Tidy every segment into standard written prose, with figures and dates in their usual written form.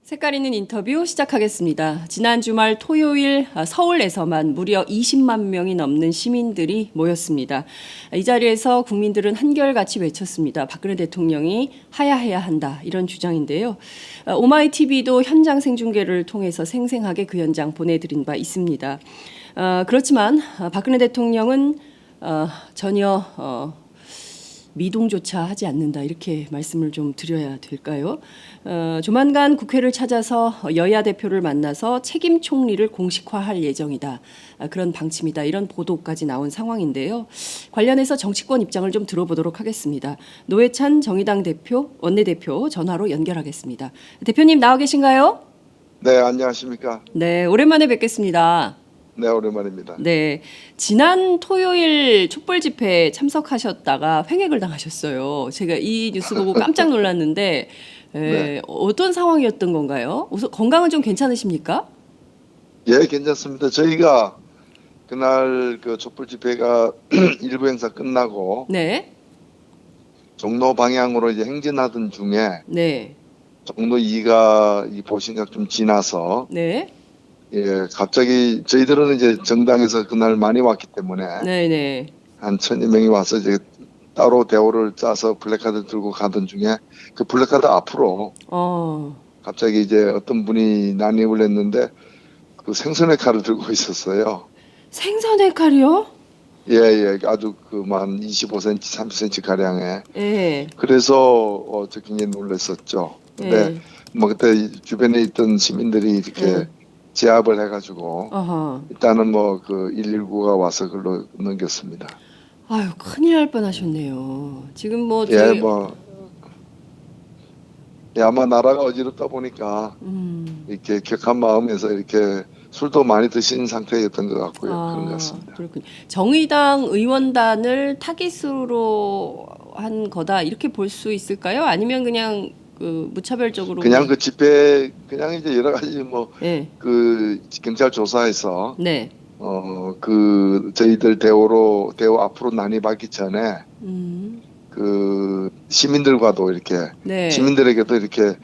색깔 있는 인터뷰 시작하겠습니다. 지난 주말 토요일 서울에서만 무려 20만 명이 넘는 시민들이 모였습니다. 이 자리에서 국민들은 한결같이 외쳤습니다. 박근혜 대통령이 하야해야 한다, 이런 주장인데요. 오마이TV도 현장 생중계를 통해서 생생하게 그 현장 보내드린 바 있습니다. 그렇지만 박근혜 대통령은 전혀 미동조차 하지 않는다, 이렇게 말씀을 좀 드려야 될까요? 조만간 국회를 찾아서 여야 대표를 만나서 책임 총리를 공식화할 예정이다, 그런 방침이다, 이런 보도까지 나온 상황인데요. 관련해서 정치권 입장을 좀 들어보도록 하겠습니다. 노회찬 정의당 대표, 원내대표 전화로 연결하겠습니다. 대표님 나와 계신가요? 네, 안녕하십니까. 네, 오랜만에 뵙겠습니다. 네, 오랜만입니다. 네, 지난 토요일 촛불 집회에 참석하셨다가 횡액을 당하셨어요. 제가 이 뉴스 보고 깜짝 놀랐는데 네. 어떤 상황이었던 건가요? 우선 건강은 좀 괜찮으십니까? 예, 괜찮습니다. 저희가 그날 그 촛불 집회가 일부 행사 끝나고 네, 종로 방향으로 이제 행진하던 중에 네, 종로 2가 이 보신각 좀 지나서 네, 예, 갑자기 저희들은 이제 정당에서 그날 많이 왔기 때문에 네, 네. 한 1,200명이 와서 이제 따로 대호를 짜서 플래카드 들고 가던 중에 그 플래카드 앞으로 갑자기 이제 어떤 분이 난입을 했는데 그 생선의 칼을 들고 있었어요. 생선의 칼이요? 예, 예, 아주 그만 25cm, 30cm 가량에. 예, 그래서 저 굉장히 놀랐었죠. 근데 예, 뭐 그때 주변에 있던 시민들이 이렇게 예. 제압을 해가지고 어허. 일단은 뭐 그 119가 와서 그걸로 넘겼습니다. 아유, 큰일 날 뻔하셨네요. 지금 뭐 예, 저희 뭐 예, 아마 나라가 어지럽다 보니까 이렇게 격한 마음에서 이렇게 술도 많이 드신 상태였던 것 같고요. 그런 것 같습니다. 그렇군요. 정의당 의원단을 타깃으로 한 거다, 이렇게 볼 수 있을까요? 아니면 그냥 그 무차별적으로 그냥 그 집회 그냥 이제 여러 가지 뭐 예, 그 경찰 조사에서 네, 그 저희들 대호 앞으로 난입하기 전에 그 시민들과도 이렇게 네, 시민들에게도 이렇게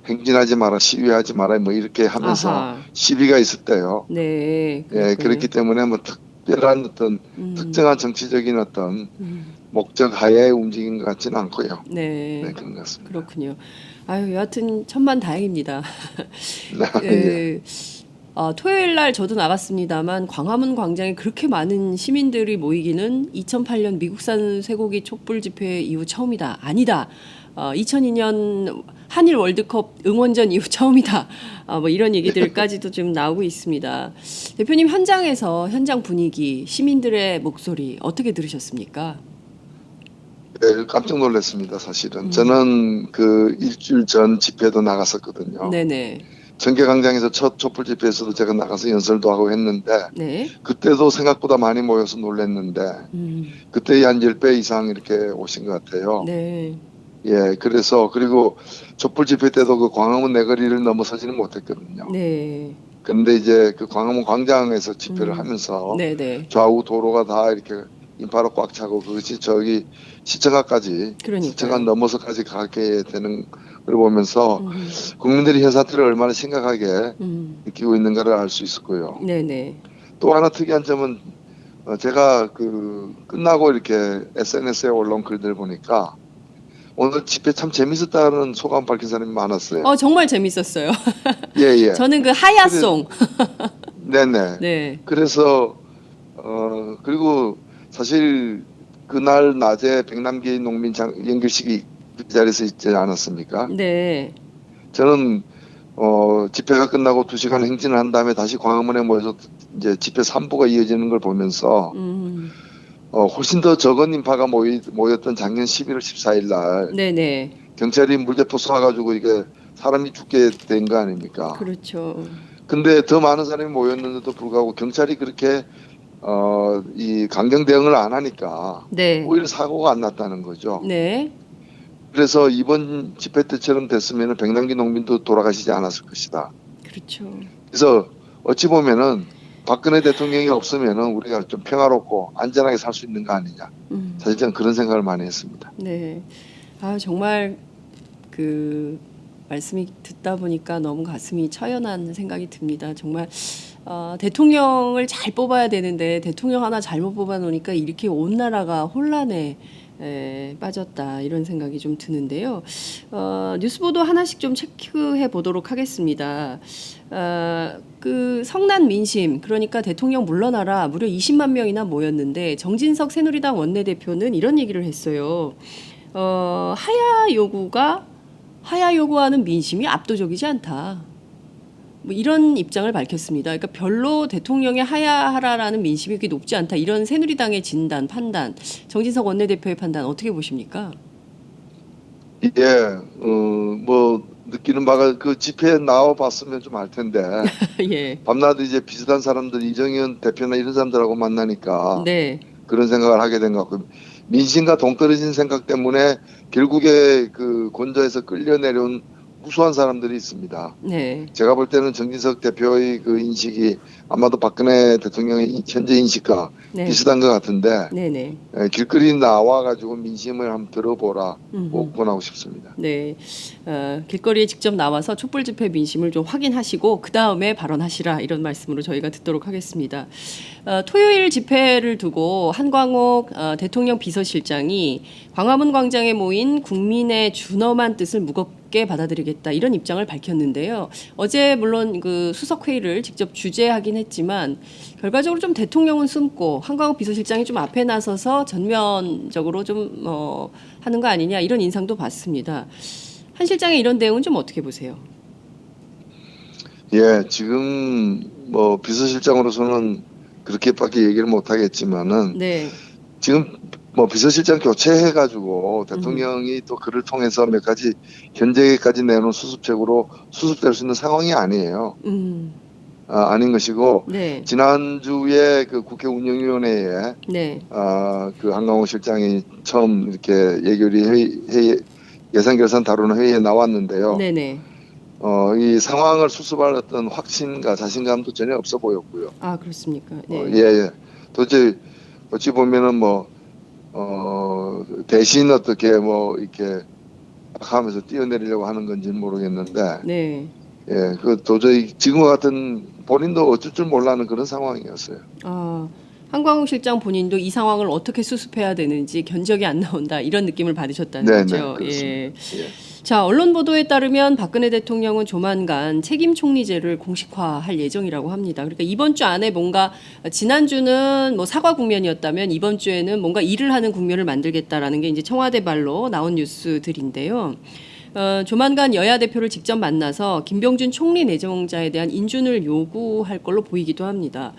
행진하지 마라, 시위하지 마라, 뭐 이렇게 하면서 아하, 시비가 있었대요. 네, 예, 그렇군요. 그렇기 때문에 뭐 특별한 어떤 특정한 정치적인 어떤 목적 하에 움직인 것 같지는 않고요. 네, 네, 그런 것 같습니다. 그렇군요. 아유, 여하튼 천만다행입니다. 예. 그, 토요일 날 저도 나갔습니다만 광화문 광장에 그렇게 많은 시민들이 모이기는 2008년 미국산 쇠고기 촛불 집회 이후 처음이다. 아니다. 2002년 한일 월드컵 응원전 이후 처음이다. 뭐 이런 얘기들까지도 좀 나오고 있습니다. 대표님, 현장에서 현장 분위기, 시민들의 목소리 어떻게 들으셨습니까? 네, 깜짝 놀랐습니다, 사실은. 저는 그 일주일 전 집회도 나갔었거든요. 네네. 전개광장에서 첫 촛불 집회에서도 제가 나가서 연설도 하고 했는데 네. 그때도 생각보다 많이 모여서 놀랐는데 그때 한 10배 이상 이렇게 오신 것 같아요. 네. 예, 그래서 그리고 촛불 집회 때도 그 광화문 내거리를 넘어서지는 못했거든요. 네. 그런데 이제 그 광화문 광장에서 집회를 하면서 네네. 좌우 도로가 다 이렇게 인파로 꽉 차고 그것이 저기 시청각까지 시청각 그러니까요. 넘어서까지 가게 되는 걸 보면서 국민들이 현 사태를 얼마나 심각하게 느끼고 있는가를 알 수 있었고요. 네네. 또 하나 특이한 점은 제가 그 끝나고 이렇게 SNS에 올라온 글들 보니까 오늘 집회 참 재밌었다는 소감 밝힌 사람이 많았어요. 정말 재밌었어요. 예, 예. 저는 그 하야송. 네네. 네. 그래서 그리고 사실 그날 낮에 백남기 농민 연결식이 그 자리에서 있지 않았습니까? 네. 저는 집회가 끝나고 2시간 행진을 한 다음에 다시 광화문에 모여서 이제 집회 3부가 이어지는 걸 보면서 훨씬 더 적은 인파가 모였던 작년 11월 14일 날 네네. 경찰이 물대포 쏴가지고 이게 사람이 죽게 된 거 아닙니까? 그렇죠. 근데 더 많은 사람이 모였는데도 불구하고 경찰이 그렇게 이 강경 대응을 안 하니까 네. 오히려 사고가 안 났다는 거죠. 네. 그래서 이번 집회 때처럼 됐으면 백남기 농민도 돌아가시지 않았을 것이다. 그렇죠. 그래서 어찌 보면은 박근혜 대통령이 없으면은 우리가 좀 평화롭고 안전하게 살 수 있는 거 아니냐. 사실 저는 그런 생각을 많이 했습니다. 네. 정말 그 말씀이 듣다 보니까 너무 가슴이 처연한 생각이 듭니다. 정말 대통령을 잘 뽑아야 되는데 대통령 하나 잘못 뽑아 놓으니까 이렇게 온 나라가 혼란에 빠졌다 이런 생각이 좀 드는데요. 뉴스 보도 하나씩 좀 체크해 보도록 하겠습니다. 그 성난 민심 그러니까 대통령 물러나라 무려 20만 명이나 모였는데 정진석 새누리당 원내대표는 이런 얘기를 했어요. 하야 요구하는 민심이 압도적이지 않다. 뭐 이런 입장을 밝혔습니다. 그러니까 별로 대통령의 하야하라라는 민심이 그렇게 높지 않다. 이런 새누리당의 진단, 판단, 정진석 원내대표의 판단 어떻게 보십니까? 예, 뭐 느끼는 바가 그 집회에 나와 봤으면 좀 알 텐데 예. 밤낮 이제 비슷한 사람들 이정현 대표나 이런 사람들하고 만나니까 네. 그런 생각을 하게 된 것 같고 민심과 동떨어진 생각 때문에 결국에 그 권좌에서 끌려 내려온 무수한 사람들이 있습니다. 네. 제가 볼 때는 정진석 대표의 그 인식이 아마도 박근혜 대통령의 현재 인식과 네. 비슷한 것 같은데 네네. 길거리 나와가지고 민심을 한번 들어보라 꼭 권하고 싶습니다. 네. 길거리에 직접 나와서 촛불 집회 민심을 좀 확인하시고 그 다음에 발언하시라 이런 말씀으로 저희가 듣도록 하겠습니다. 토요일 집회를 두고 한광옥 대통령 비서실장이 광화문 광장에 모인 국민의 준엄한 뜻을 무겁게 받아들이겠다 이런 입장을 밝혔는데요. 어제 물론 그 수석 회의를 직접 주재하긴 했지만 결과적으로 좀 대통령은 숨고 한광옥 비서실장이 좀 앞에 나서서 전면적으로 좀 하는 거 아니냐 이런 인상도 받습니다. 한 실장의 이런 대응은 좀 어떻게 보세요? 예, 지금 뭐 비서실장으로서는 그렇게밖에 얘기를 못 하겠지만은 네. 지금 뭐 비서실장 교체해가지고 대통령이 또 그를 통해서 몇 가지 현재까지 내놓은 수습책으로 수습될 수 있는 상황이 아니에요. 아닌 것이고 네. 지난주에 그 국회 운영위원회에 네. 그 한강호 실장이 처음 이렇게 예결위 회의 예산 결산 다루는 회의에 나왔는데요. 네네. 이 상황을 수습할 어떤 확신과 자신감도 전혀 없어 보였고요. 아 그렇습니까? 네. 예. 도대체 어찌 보면은 대신 어떻게 뭐 이렇게 하면서 뛰어내리려고 하는 건지는 모르겠는데, 네. 예, 그 도저히 지금과 같은 본인도 어쩔 줄 몰라는 그런 상황이었어요. 한광욱 실장 본인도 이 상황을 어떻게 수습해야 되는지 견적이 안 나온다 이런 느낌을 받으셨다는 네네, 거죠. 그렇습니다. 예. 예. 자, 언론 보도에 따르면 박근혜 대통령은 조만간 책임 총리제를 공식화할 예정이라고 합니다. 그러니까 이번 주 안에 뭔가 지난주는 뭐 사과 국면이었다면 이번 주에는 뭔가 일을 하는 국면을 만들겠다라는 게 이제 청와대 발로 나온 뉴스들인데요. 조만간 여야 대표를 직접 만나서 김병준 총리 내정자에 대한 인준을 요구할 걸로 보이기도 합니다.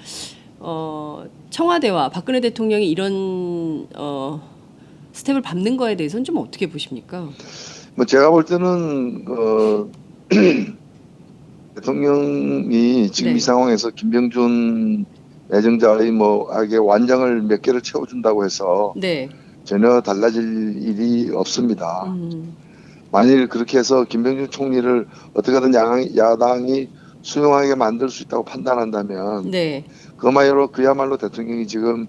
청와대와 박근혜 대통령이 이런 스텝을 밟는 거에 대해서는 좀 어떻게 보십니까? 뭐 제가 볼 때는 대통령이 지금 네. 이 상황에서 김병준 내정자의 악의 완장을 몇 개를 채워준다고 해서 네. 전혀 달라질 일이 없습니다. 만일 그렇게 해서 김병준 총리를 어떻게든 야당이 수용하게 만들 수 있다고 판단한다면 네. 그야말로 대통령이 지금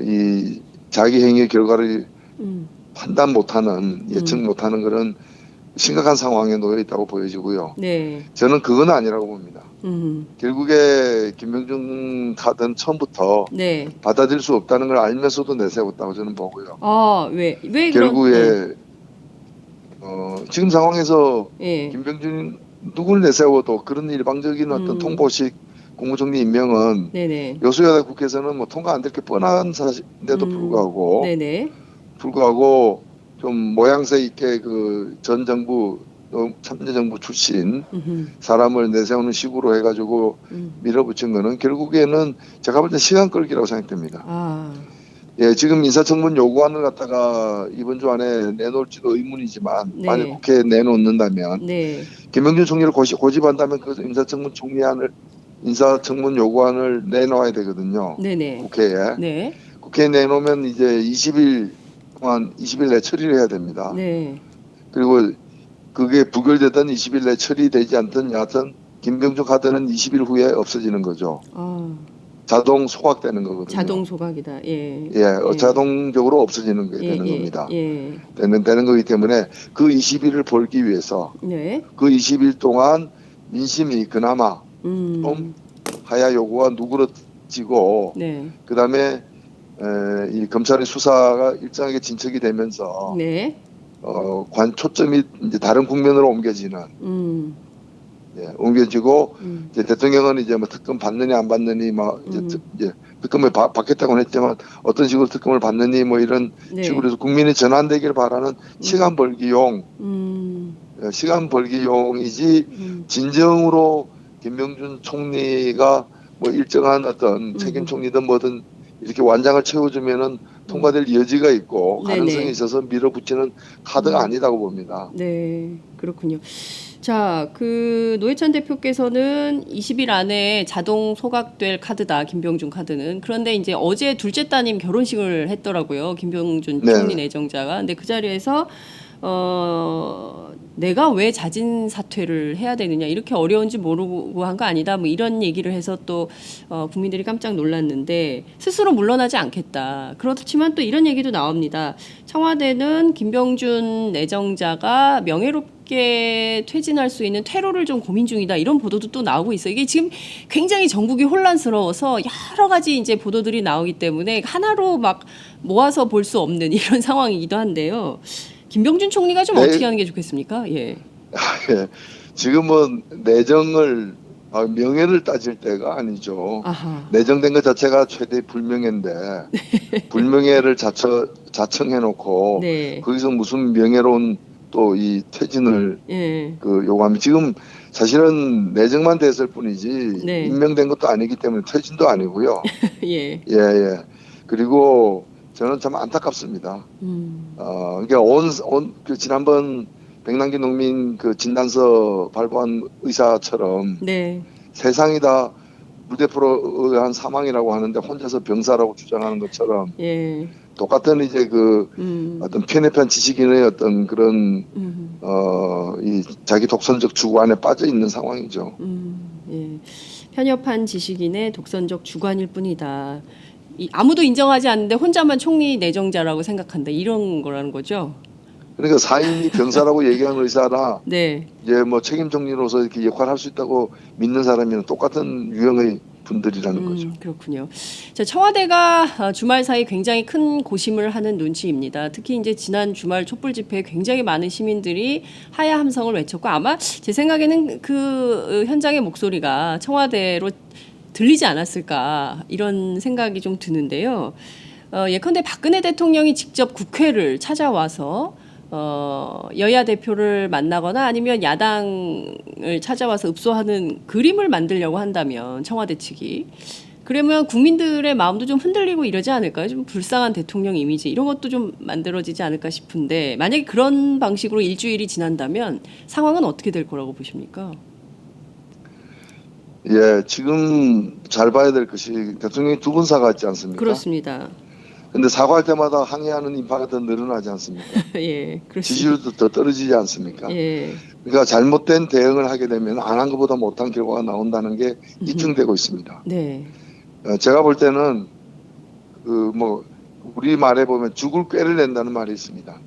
이 자기 행위의 결과를 판단 못하는 예측 못하는 그런 심각한 상황에 놓여 있다고 보여지고요. 네. 저는 그건 아니라고 봅니다. 결국에 김병준 카드는 처음부터 네. 받아들일 수 없다는 걸 알면서도 내세웠다고 저는 보고요. 왜 그런 결국에 지금 상황에서 예. 김병준 누구를 내세워도 그런 일방적인 어떤 통보식 국무총리 임명은 네네. 여수여당 국회에서는 뭐 통과 안 될 게 뻔한 사실인데도 네네. 불구하고 좀 모양새 있게 그 전 정부 참여정부 출신 사람을 내세우는 식으로 해가지고 밀어붙인 거는 결국에는 제가 볼 때 시간 끌기라고 생각됩니다. 예, 지금 인사청문 요구안을 갖다가 이번 주 안에 내놓을지도 의문이지만 네. 만약 국회에 내놓는다면 네. 김병준 총리를 고집한다면 그 인사청문 요구안을 내놓아야 되거든요. 네네. 국회에. 네. 국회에 내놓으면 이제 20일 내에 처리를 해야 됩니다. 네. 그리고 그게 부결되든 20일 내에 처리되지 않든 여하튼 김병준 카드는 20일 후에 없어지는 거죠. 자동 소각되는 거거든요. 자동 소각이다. 예. 예, 자동적으로 없어지는 게 예, 되는 예, 겁니다. 예. 되는 거기 때문에 그 20일을 벌기 위해서 네. 그 20일 동안 민심이 그나마 좀 하야 요구가 누그러지고 네. 그다음에 이 검찰의 수사가 일정하게 진척이 되면서 네. 초점이 이제 다른 국면으로 옮겨지는 예, 옮겨지고 이제 대통령은 이제 뭐 특검 받느냐 안 받느니 뭐 이제 특검을 받겠다고는 했지만 어떤 식으로 특검을 받느니 뭐 이런 네. 식으로 해서 국민이 전환되기를 바라는 시간 벌기용 시간 벌기용이지 진정으로 김명준 총리가 뭐 일정한 어떤 책임 총리든 뭐든 이렇게 완장을 채워주면은 통과될 여지가 있고 가능성이 네네. 있어서 밀어붙이는 카드가 아니다고 봅니다. 네, 그렇군요. 자, 그 노회찬 대표께서는 20일 안에 자동 소각될 카드다, 김병준 카드는. 그런데 이제 어제 둘째 따님 결혼식을 했더라고요, 김병준 네. 총리 내정자가. 근데 그 자리에서 내가 왜 자진 사퇴를 해야 되느냐, 이렇게 어려운지 모르고 한 거 아니다, 뭐 이런 얘기를 해서 또 국민들이 깜짝 놀랐는데 스스로 물러나지 않겠다. 그렇지만 또 이런 얘기도 나옵니다. 청와대는 김병준 내정자가 명예롭게 퇴진할 수 있는 퇴로를 좀 고민 중이다, 이런 보도도 또 나오고 있어요. 이게 지금 굉장히 전국이 혼란스러워서 여러 가지 이제 보도들이 나오기 때문에 하나로 막 모아서 볼 수 없는 이런 상황이기도 한데요. 김병준 총리가 좀 네. 어떻게 하는 게 좋겠습니까? 예. 예. 지금은 내정을 명예를 따질 때가 아니죠. 아하. 내정된 것 자체가 최대 불명예인데 불명예를 자청해놓고 네. 거기서 무슨 명예로운 또 이 퇴진을 예. 요구하면 지금 사실은 내정만 됐을 뿐이지 네. 임명된 것도 아니기 때문에 퇴진도 아니고요. 예. 예. 그리고 저는 참 안타깝습니다. 그러니까 그 지난번 백남기 농민 그 진단서 발부한 의사처럼 네. 세상이 다 물대포로 의한 사망이라고 하는데 혼자서 병사라고 주장하는 것처럼 예. 똑같은 이제 그 어떤 편협한 지식인의 어떤 그런 이 자기 독선적 주관에 빠져 있는 상황이죠. 예. 편협한 지식인의 독선적 주관일 뿐이다. 아무도 인정하지 않는데 혼자만 총리 내정자라고 생각한다, 이런 거라는 거죠. 그러니까 사인이 병사라고 얘기하는 의사나 네. 이제 뭐 책임 총리로서 이렇게 역할을 할 수 있다고 믿는 사람이랑 똑같은 유형의 분들이라는 거죠. 그렇군요. 자, 청와대가 주말 사이 굉장히 큰 고심을 하는 눈치입니다. 특히 이제 지난 주말 촛불 집회에 굉장히 많은 시민들이 하야 함성을 외쳤고, 아마 제 생각에는 그 현장의 목소리가 청와대로 들리지 않았을까, 이런 생각이 좀 드는데요. 예컨대 박근혜 대통령이 직접 국회를 찾아와서 여야 대표를 만나거나 아니면 야당을 찾아와서 읍소하는 그림을 만들려고 한다면, 청와대 측이, 그러면 국민들의 마음도 좀 흔들리고 이러지 않을까요? 좀 불쌍한 대통령 이미지, 이런 것도 좀 만들어지지 않을까 싶은데, 만약에 그런 방식으로 일주일이 지난다면 상황은 어떻게 될 거라고 보십니까? 예, 지금 잘 봐야 될 것이 대통령이 두 번 사과했지 않습니까? 그렇습니다. 근데 사과할 때마다 항의하는 인파가 더 늘어나지 않습니까? 예, 그렇습니다. 지지율도 더 떨어지지 않습니까? 예. 그러니까 잘못된 대응을 하게 되면 안 한 것보다 못한 결과가 나온다는 게 입증되고 있습니다. 네. 제가 볼 때는 그 뭐 우리 말에 보면 죽을 꾀를 낸다는 말이 있습니다.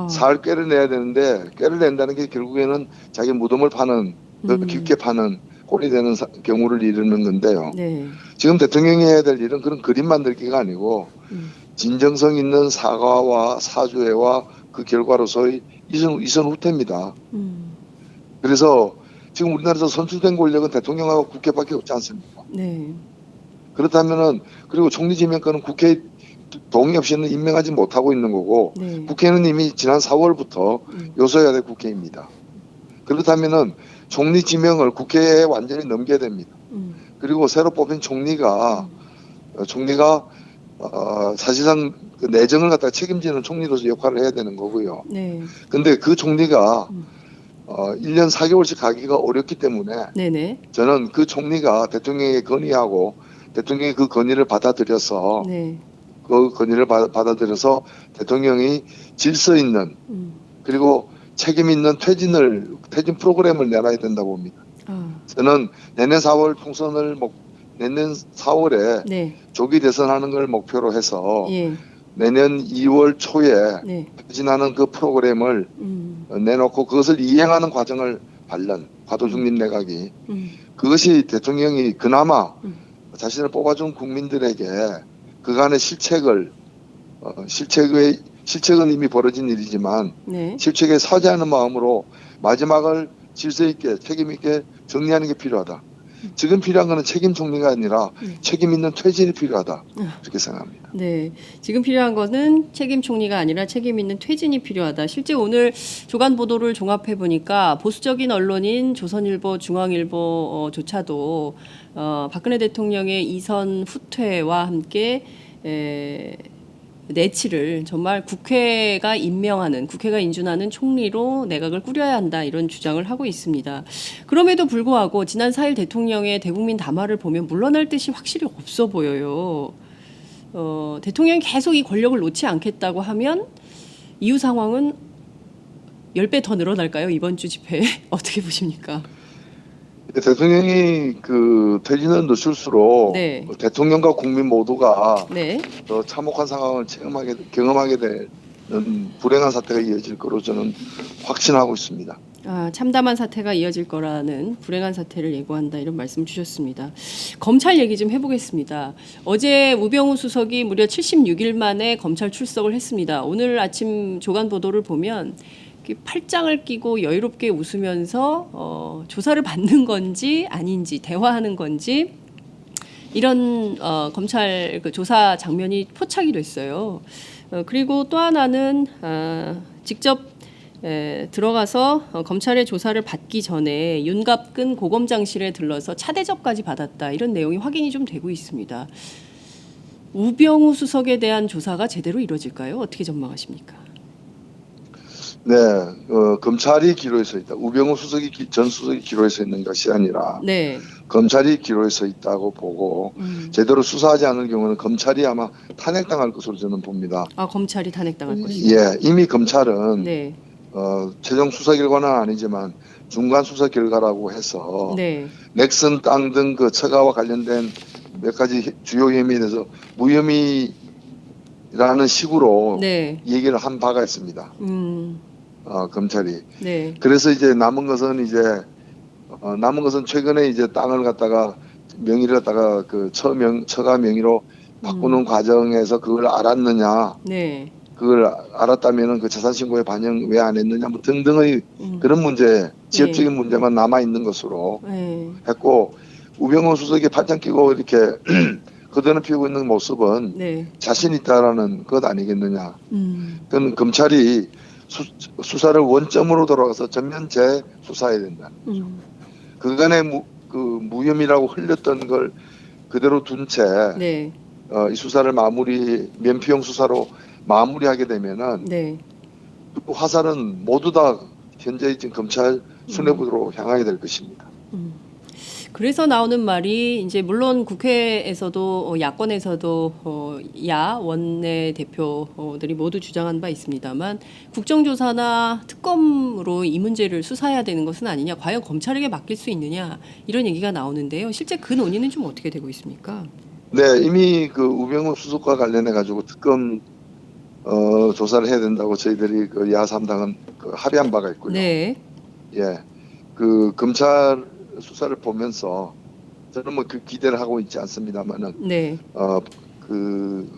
살 꾀를 내야 되는데 꾀를 낸다는 게 결국에는 자기 무덤을 파는 더 깊게 파는 꼴이 되는 경우를 이루는 건데요. 네. 지금 대통령이 해야 될 일은 그런 그림 만들기가 아니고 진정성 있는 사과와 사죄와 그 결과로서의 이선 후퇴입니다. 그래서 지금 우리나라에서 선출된 권력은 대통령하고 국회밖에 없지 않습니까? 네. 그렇다면은 그리고 총리 지명권은 국회 동의 없이는 임명하지 못하고 있는 거고 네. 국회는 이미 지난 4월부터 요소해야 될 국회입니다. 그렇다면은 총리 지명을 국회에 완전히 넘겨야 됩니다. 그리고 새로 뽑힌 총리가 사실상 그 내정을 갖다가 책임지는 총리로서 역할을 해야 되는 거고요. 네. 근데 그 총리가 1년 4개월씩 가기가 어렵기 때문에 네네. 저는 그 총리가 대통령에게 건의하고 대통령이 그 건의를 받아들여서 네. 그 건의를 받아들여서 대통령이 질서 있는 그리고 책임 있는 퇴진 프로그램을 내놔야 된다고 봅니다. 저는 내년 4월 총선을 내년 4월에 네. 조기 대선하는 걸 목표로 해서 예. 내년 2월 초에 네. 추진하는 그 프로그램을 내놓고 그것을 이행하는 과정을 과도중립 내각이 그것이 대통령이 그나마 자신을 뽑아준 국민들에게 그간의 실책은 이미 벌어진 일이지만 네. 실책에 사죄하는 마음으로 마지막을 질서 있게 책임 있게 정리하는 게 필요하다. 지금 필요한 것은 책임 정리가 아니라 책임 있는 퇴진이 필요하다. 그렇게 생각합니다. 네, 지금 필요한 것은 책임 총리가 아니라 책임 있는 퇴진이 필요하다. 실제 오늘 조간 보도를 종합해 보니까 보수적인 언론인 조선일보, 중앙일보조차도 박근혜 대통령의 이선 후퇴와 함께 내치를 정말 국회가 임명하는, 국회가 인준하는 총리로 내각을 꾸려야 한다, 이런 주장을 하고 있습니다. 그럼에도 불구하고 지난 4일 대통령의 대국민 담화를 보면 물러날 뜻이 확실히 없어 보여요. 대통령이 계속 이 권력을 놓지 않겠다고 하면 이후 상황은 10배 더 늘어날까요? 이번 주 집회에 어떻게 보십니까? 대통령이 그 퇴진을 늦출수록 네. 대통령과 국민 모두가 네. 더 참혹한 상황을 경험하게 되는 불행한 사태가 이어질 거로 저는 확신하고 있습니다. 참담한 사태가 이어질 거라는 불행한 사태를 예고한다, 이런 말씀 주셨습니다. 검찰 얘기 좀 해보겠습니다. 어제 우병우 수석이 무려 76일 만에 검찰 출석을 했습니다. 오늘 아침 조간 보도를 보면 팔짱을 끼고 여유롭게 웃으면서 조사를 받는 건지 아닌지, 대화하는 건지, 이런 검찰 그 조사 장면이 포착이 됐어요. 그리고 또 하나는 직접 들어가서 검찰의 조사를 받기 전에 윤갑근 고검장실에 들러서 차 대접까지 받았다, 이런 내용이 확인이 좀 되고 있습니다. 우병우 수석에 대한 조사가 제대로 이루어질까요? 어떻게 전망하십니까? 네, 검찰이 기로에 서 있다. 우병우 전 수석이 기로에 서 있는 것이 아니라 네. 검찰이 기로에 서 있다고 보고 제대로 수사하지 않을 경우는 검찰이 아마 탄핵당할 것으로 저는 봅니다. 검찰이 탄핵당할 것이다. 예, 이미 검찰은 네. 최종 수사 결과는 아니지만 중간 수사 결과라고 해서 네. 넥슨 땅 등 그 처가와 관련된 몇 가지 주요 혐의에 대해서 무혐의라는 식으로 네. 얘기를 한 바가 있습니다. 검찰이. 네. 그래서 이제 남은 것은 최근에 이제 땅을 갖다가 명의를 갖다가 그 처가 명의로 바꾸는 과정에서 그걸 알았느냐, 네. 그걸 알았다면은 그 재산 신고에 반영 왜 안 했느냐, 뭐 등등의 그런 문제, 지역적인 문제만 남아 있는 것으로 했고, 우병우 수석이 팔짱 끼고 이렇게 그대는 피우고 있는 모습은 네. 자신 있다라는 것 아니겠느냐. 그건 검찰이 수사를 원점으로 돌아가서 전면 재수사해야 된다. 그간의 무혐의라고 흘렸던 걸 그대로 둔 채 네. 이 수사를 면피용 수사로 마무리하게 되면은 네. 그 화살은 모두 다 현재 지금 검찰 수뇌부로 향하게 될 것입니다. 그래서 나오는 말이, 이제 물론 국회에서도 야권에서도 야 원내 대표들이 모두 주장한 바 있습니다만, 국정조사나 특검으로 이 문제를 수사해야 되는 것은 아니냐, 과연 검찰에게 맡길 수 있느냐, 이런 얘기가 나오는데요. 실제 그 논의는 좀 어떻게 되고 있습니까? 네, 이미 그 우병우 수석과 관련해 가지고 특검 조사를 해야 된다고 저희들이 그 야3당은 합의한 바가 있고요. 네. 예, 그 검찰 수사를 보면서 저는 뭐 그 기대를 하고 있지 않습니다만은 네. 그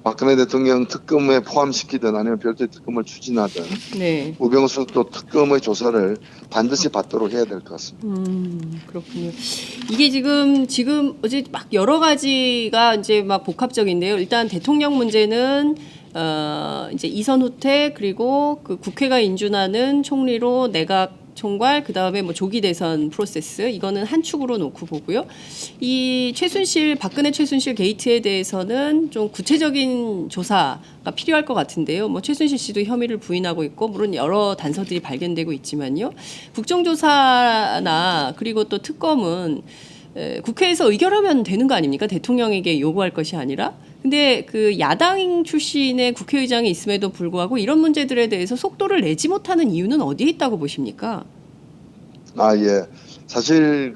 박근혜 대통령 특검에 포함시키든 아니면 별도의 특검을 추진하든 네. 우병우 수석도 특검의 조사를 반드시 받도록 해야 될 것 같습니다. 그렇군요. 이게 지금 어제 막 여러 가지가 이제 막 복합적인데요. 일단 대통령 문제는 이제 이선 후퇴, 그리고 그 국회가 인준하는 총리로 내각 총괄, 그 다음에 뭐 조기 대선 프로세스, 이거는 한 축으로 놓고 보고요. 이 박근혜 최순실 게이트에 대해서는 좀 구체적인 조사가 필요할 것 같은데요. 뭐 최순실 씨도 혐의를 부인하고 있고, 물론 여러 단서들이 발견되고 있지만요. 국정조사나 그리고 또 특검은 국회에서 의결하면 되는 거 아닙니까? 대통령에게 요구할 것이 아니라. 근데 그 야당 출신의 국회의장이 있음에도 불구하고 이런 문제들에 대해서 속도를 내지 못하는 이유는 어디에 있다고 보십니까? 예. 사실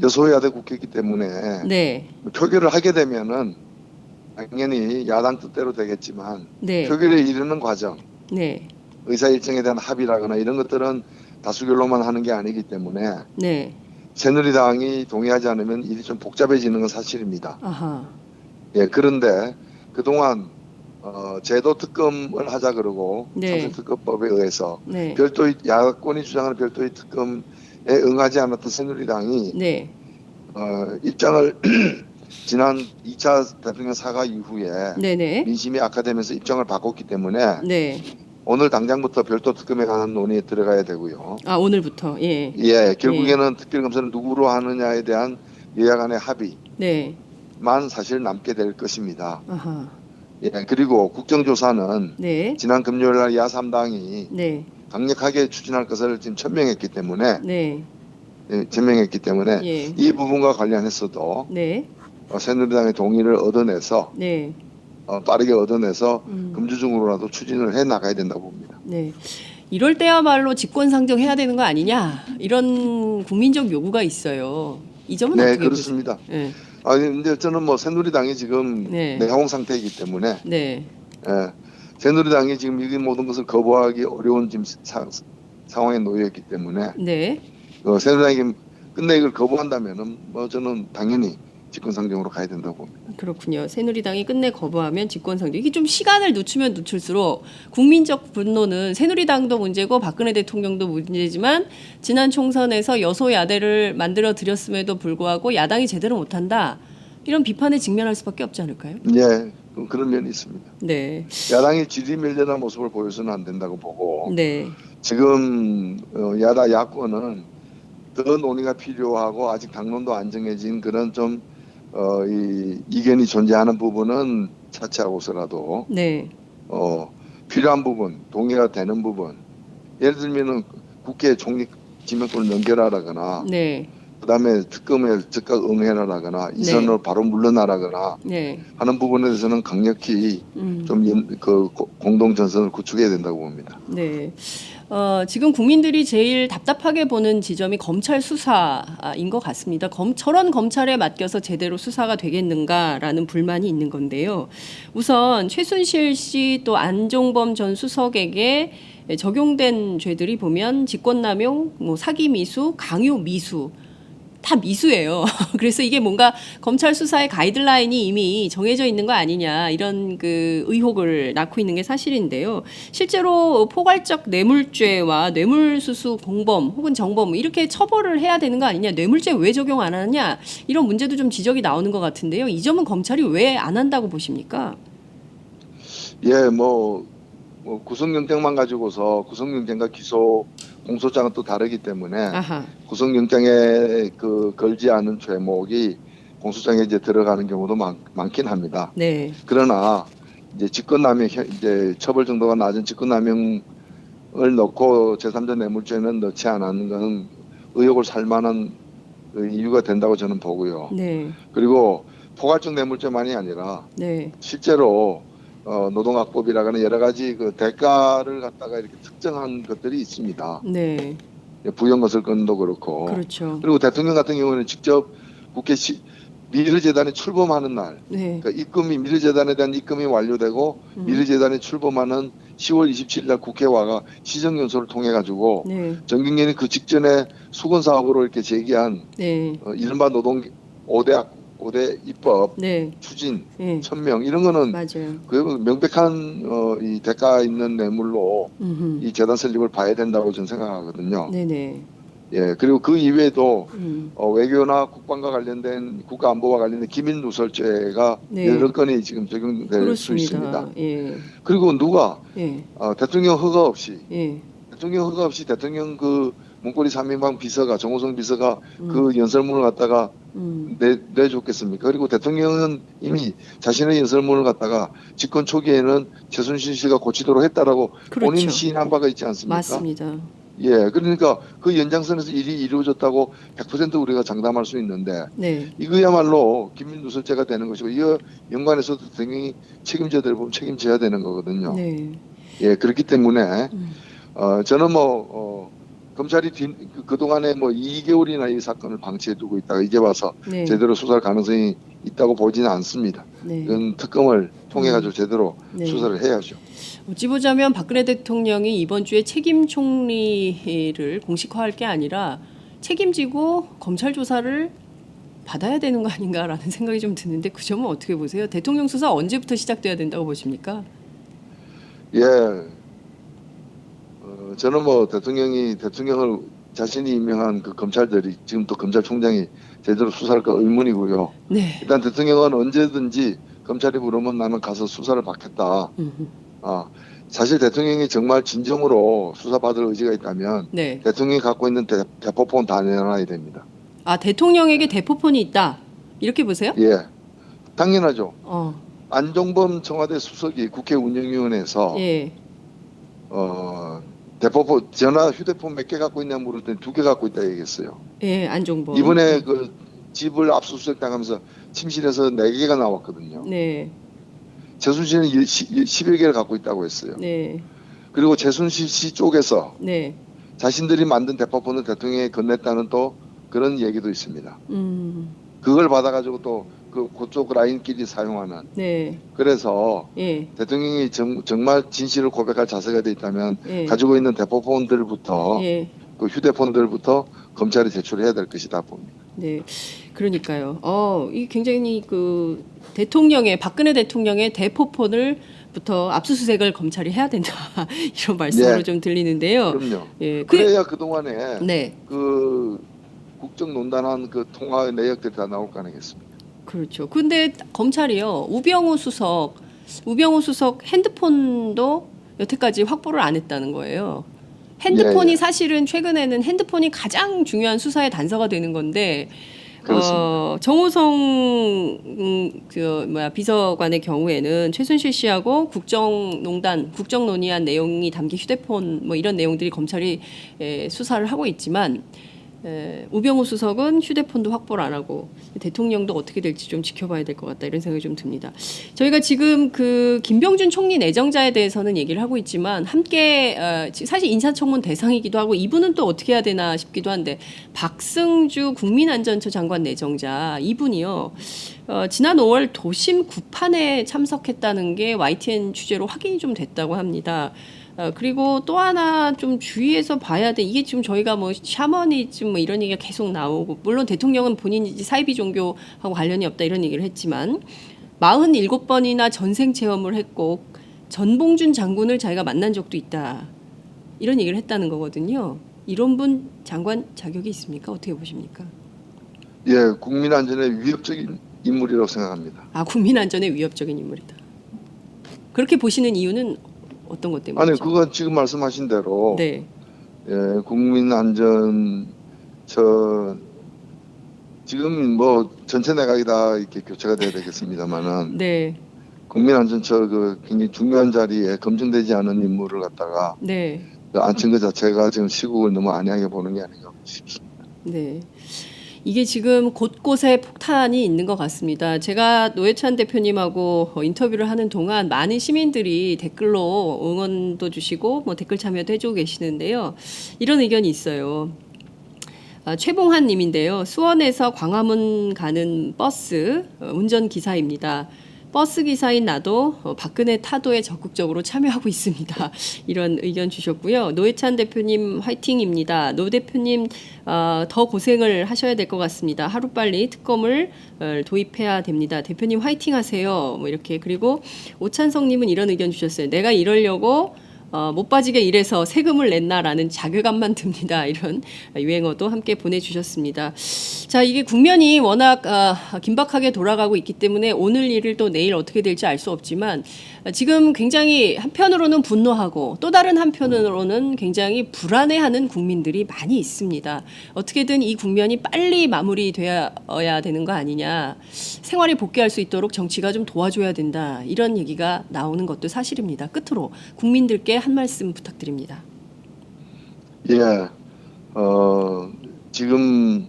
여소야대 국회이기 때문에 네. 표결을 하게 되면은 당연히 야당 뜻대로 되겠지만 네. 표결에 이르는 과정, 네. 의사 일정에 대한 합의라거나 이런 것들은 다수결로만 하는 게 아니기 때문에 네. 새누리당이 동의하지 않으면 일이 좀 복잡해지는 건 사실입니다. 아하. 예, 그런데 그동안 제도 특검을 하자 그러고 네. 참여특검법에 의해서 네. 별도의 야권이 주장하는 별도의 특검에 응하지 않았던 새누리당이 네. 입장을 지난 2차 대통령 사과 이후에 네네. 민심이 악화되면서 입장을 바꿨기 때문에 네. 오늘 당장부터 별도 특검에 관한 논의에 들어가야 되고요. 아, 오늘부터. 예. 예, 결국에는 특별검사를 누구로 하느냐에 대한 여야 간의 합의만 네. 사실 남게 될 것입니다. 아하. 예, 그리고 국정조사는 네. 지난 금요일 날 야3당이 네. 강력하게 추진할 것을 지금 천명했기 때문에 네. 예. 이 부분과 관련해서도 네. 새누리당의 동의를 얻어내서 네. 빠르게 얻어내서 음. 금주중으로라도 추진을 해 나가야 된다고 봅니다. 네. 이럴 때야말로 직권상정해야 되는 거 아니냐 이런 국민적 요구가 있어요. 이 점은 네, 어떻게 그렇습니다. 보세요? 네. 근데 저는 새누리당이 지금 네. 내홍 상태이기 때문에 네. 예, 새누리당이 지금 이 모든 것을 거부하기 어려운 지금 상황에 놓여 있기 때문에 네. 새누리당이 끝내 이걸 거부한다면은 저는 당연히 직권상정으로 가야 된다고 봅니다. 그렇군요. 새누리당이 끝내 거부하면 직권상정. 이게 좀 시간을 늦추면 늦출수록 국민적 분노는 새누리당도 문제고 박근혜 대통령도 문제지만 지난 총선에서 여소야대를 만들어 드렸음에도 불구하고 야당이 제대로 못한다. 이런 비판에 직면할 수밖에 없지 않을까요? 예, 그런 면이 있습니다. 네. 야당이 지리멸렬한 모습을 보여서는 안 된다고 보고 네. 지금 야권은 더 논의가 필요하고 아직 당론도 안 정해진 그런 좀 이견이 존재하는 부분은 차치하고서라도 네. 필요한 부분, 동의가 되는 부분, 예를 들면은 국회 총리 지명권을 연결하라거나, 네. 그다음에 특검에 즉각 응해라라거나, 이선으로 바로 물러나라거나 네. 하는 부분에 대해서는 강력히 좀 공동 전선을 구축해야 된다고 봅니다. 네. 지금 국민들이 제일 답답하게 보는 지점이 검찰 수사인 것 같습니다. 저런 검찰에 맡겨서 제대로 수사가 되겠는가라는 불만이 있는 건데요. 우선 최순실 씨 또 안종범 전 수석에게 적용된 죄들이 보면 직권남용, 사기 미수, 강요 미수 다 미수예요. 그래서 이게 뭔가 검찰 수사의 가이드라인이 이미 정해져 있는 거 아니냐 이런 의혹을 낳고 있는 게 사실인데요. 실제로 포괄적 뇌물죄와 뇌물수수 공범 혹은 정범 이렇게 처벌을 해야 되는 거 아니냐, 뇌물죄 왜 적용 안 하느냐 이런 문제도 좀 지적이 나오는 것 같은데요. 이 점은 검찰이 왜 안 한다고 보십니까? 예, 구속영장만 가지고서 구속영장과 기소 공소장은 또 다르기 때문에 아하. 구속영장에 걸지 않은 죄목이 공소장에 이제 들어가는 경우도 많긴 합니다. 네. 그러나 이제 직권남용 이제 처벌 정도가 낮은 직권남용을 넣고 제3자 뇌물죄는 넣지 않은 것은 의혹을 살 만한 이유가 된다고 저는 보고요. 네. 그리고 포괄적 뇌물죄만이 아니라 네. 실제로 노동학법이라거나 여러 가지 대가를 갖다가 이렇게 특정한 것들이 있습니다. 네. 부정거슬건도 그렇고. 그렇죠. 그리고 대통령 같은 경우는 직접 국회 미르재단에 출범하는 날, 네. 그러니까 미르재단에 대한 입금이 완료되고 미르재단에 출범하는 10월 27일 날 국회와가 시정연설을 통해 가지고 네. 정경련이 그 직전에 수건 사업으로 이렇게 제기한 네. 이른바 노동 5대 입법 네. 추진 네. 천명 이런 거는 맞아요. 그 명백한 이 대가 있는 뇌물로 이 재단 설립을 봐야 된다고 저는 생각하거든요. 네네. 예, 그리고 그 이외에도 음. 외교나 국방과 관련된 국가안보와 관련된 기밀 누설죄가 네. 여러 건이 지금 적용될 수 그렇습니다. 있습니다. 예. 그리고 누가 예. 대통령 허가 없이 예. 대통령 문고리 3인방 비서가 정호성 비서가 그 연설문을 갖다가 내줬겠습니까? 그리고 대통령은 이미 자신의 연설문을 갖다가 집권 초기에는 최순실 씨가 고치도록 했다라고 그렇죠. 본인이 시인한 바가 있지 않습니까? 맞습니다. 예, 그러니까 그 연장선에서 일이 이루어졌다고 100% 우리가 장담할 수 있는데 네. 이거야말로 기밀누설죄가 되는 것이고 이와 연관해서도 대통령이 책임져야 되는 거거든요. 네. 예, 그렇기 때문에 저는 검찰이 그동안에 2개월이나 이 사건을 방치해두고 있다가 이제 와서 네. 제대로 수사할 가능성이 있다고 보지는 않습니다. 네. 이건 특검을 통해 가지고 제대로 네. 수사를 해야죠. 어찌 보자면 박근혜 대통령이 이번 주에 책임 총리를 공식화할 게 아니라 책임지고 검찰 조사를 받아야 되는 거 아닌가라는 생각이 좀 드는데 그 점은 어떻게 보세요? 대통령 수사 언제부터 시작돼야 된다고 보십니까? 예, 저는 대통령을 자신이 임명한 그 검찰들이 지금 또 검찰총장이 제대로 수사할까 의문이고요. 네. 일단 대통령은 언제든지 검찰이 부르면 나는 가서 수사를 받겠다. 사실 대통령이 정말 진정으로 수사받을 의지가 있다면 네. 대통령이 갖고 있는 대포폰 다 내놔야 됩니다. 아, 대통령에게 대포폰이 있다. 이렇게 보세요? 예, 당연하죠. 어. 안종범 청와대 수석이 국회 운영위원회에서 예. 대포폰 전화 휴대폰 몇 개 갖고 있냐 물었더니 2개 갖고 있다 얘기했어요. 예, 안종범. 이번에 그 집을 압수수색 당하면서 침실에서 4개가 나왔거든요. 네. 최순실은 10여 개를 갖고 있다고 했어요. 네. 그리고 최순실 씨 쪽에서 네. 자신들이 만든 대포폰을 대통령에 건넸다는 또 그런 얘기도 있습니다. 음. 그걸 받아가지고 또 그쪽 라인끼리 사용하는. 네. 그래서 예. 대통령이 정말 진실을 고백할 자세가 돼 있다면 예. 가지고 있는 대포폰들부터 예. 그 휴대폰들부터 검찰에 제출해야 될 것이다 봅니다. 네, 그러니까요. 이 굉장히 그 박근혜 대통령의 대포폰을부터 압수수색을 검찰이 해야 된다 이런 말씀으로 네. 좀 들리는데요. 그럼요. 예, 그래야 그동안에 네, 그 국정농단한 그 통화의 내역들이 다 나올 거 아니겠습니까? 그렇죠. 근데 검찰이요, 우병우 수석 핸드폰도 여태까지 확보를 안 했다는 거예요. 핸드폰이 예, 예. 사실은 최근에는 핸드폰이 가장 중요한 수사의 단서가 되는 건데 그렇습니다. 정호성 비서관의 경우에는 최순실 씨하고 국정 논의한 내용이 담긴 휴대폰 이런 내용들이 검찰이 수사를 하고 있지만 우병우 수석은 휴대폰도 확보를 안 하고 대통령도 어떻게 될지 좀 지켜봐야 될 것 같다 이런 생각이 좀 듭니다. 저희가 지금 그 김병준 총리 내정자에 대해서는 얘기를 하고 있지만 함께 사실 인사청문 대상이기도 하고 이분은 또 어떻게 해야 되나 싶기도 한데 박승주 국민안전처 장관 내정자 이분이요. 지난 5월 도심 구판에 참석했다는 게 YTN 취재로 확인이 좀 됐다고 합니다. 그리고 또 하나 좀 주의해서 봐야 돼. 이게 지금 저희가 샤머니즘 이런 얘기가 계속 나오고, 물론 대통령은 본인이 사이비 종교하고 관련이 없다 이런 얘기를 했지만 47번이나 전생 체험을 했고 전봉준 장군을 자기가 만난 적도 있다. 이런 얘기를 했다는 거거든요. 이런 분 장관 자격이 있습니까? 어떻게 보십니까? 예, 국민 안전에 위협적인 인물이라고 생각합니다. 아, 국민 안전에 위협적인 인물이다. 그렇게 보시는 이유는 어떤 것 때문이죠? 아니, 그건 지금 말씀하신 대로 네. 예, 국민 안전 지금 전체 내각이 다 이렇게 교체가 돼야 되겠습니다만은 네. 국민안전처 굉장히 중요한 자리에 검증되지 않은 인물을 갖다가 네. 앉힌 것 자체가 지금 시국을 너무 안이하게 보는 게 아닌가 싶습니다. 네. 이게 지금 곳곳에 폭탄이 있는 것 같습니다. 제가 노회찬 대표님하고 인터뷰를 하는 동안 많은 시민들이 댓글로 응원도 주시고 댓글 참여도 해주고 계시는데요. 이런 의견이 있어요. 최봉한 님인데요. 수원에서 광화문 가는 버스 운전기사입니다. 버스 기사인 나도 박근혜 타도에 적극적으로 참여하고 있습니다. 이런 의견 주셨고요. 노회찬 대표님 화이팅입니다. 노 대표님 더 고생을 하셔야 될 것 같습니다. 하루빨리 특검을 도입해야 됩니다. 대표님 화이팅하세요. 이렇게. 그리고 오찬성님은 이런 의견 주셨어요. 내가 이러려고 못 빠지게 일해서 세금을 냈나라는 자괴감만 듭니다. 이런 유행어도 함께 보내주셨습니다. 자, 이게 국면이 워낙 긴박하게 돌아가고 있기 때문에 오늘 일을 또 내일 어떻게 될지 알 수 없지만 지금 굉장히 한편으로는 분노하고 또 다른 한편으로는 굉장히 불안해하는 국민들이 많이 있습니다. 어떻게든 이 국면이 빨리 마무리되어야 되는 거 아니냐. 생활에 복귀할 수 있도록 정치가 좀 도와줘야 된다. 이런 얘기가 나오는 것도 사실입니다. 끝으로 국민들께 한 말씀 부탁드립니다. 예, 지금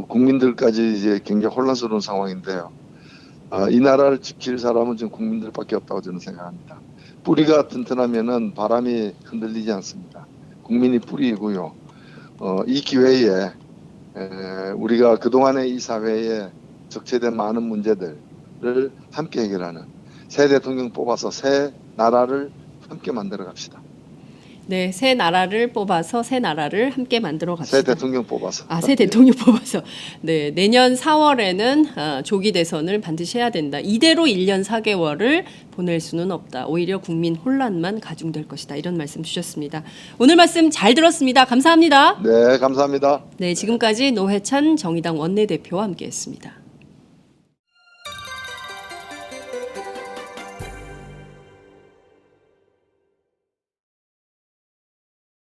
국민들까지 이제 굉장히 혼란스러운 상황인데요. 이 나라를 지킬 사람은 지금 국민들밖에 없다고 저는 생각합니다. 뿌리가 튼튼하면은 바람이 흔들리지 않습니다. 국민이 뿌리이고요. 이 기회에 우리가 그동안의 이 사회에 적체된 많은 문제들을 함께 해결하는 새 대통령 뽑아서 새 나라를 함께 만들어 갑시다. 네, 새 나라를 뽑아서 새 나라를 함께 만들어 갑시다. 새 대통령 뽑아서. 새 대통령 뽑아서. 네, 내년 4월에는 조기 대선을 반드시 해야 된다. 이대로 1년 4개월을 보낼 수는 없다. 오히려 국민 혼란만 가중될 것이다. 이런 말씀 주셨습니다. 오늘 말씀 잘 들었습니다. 감사합니다. 네, 감사합니다. 네, 지금까지 노회찬 정의당 원내대표와 함께했습니다.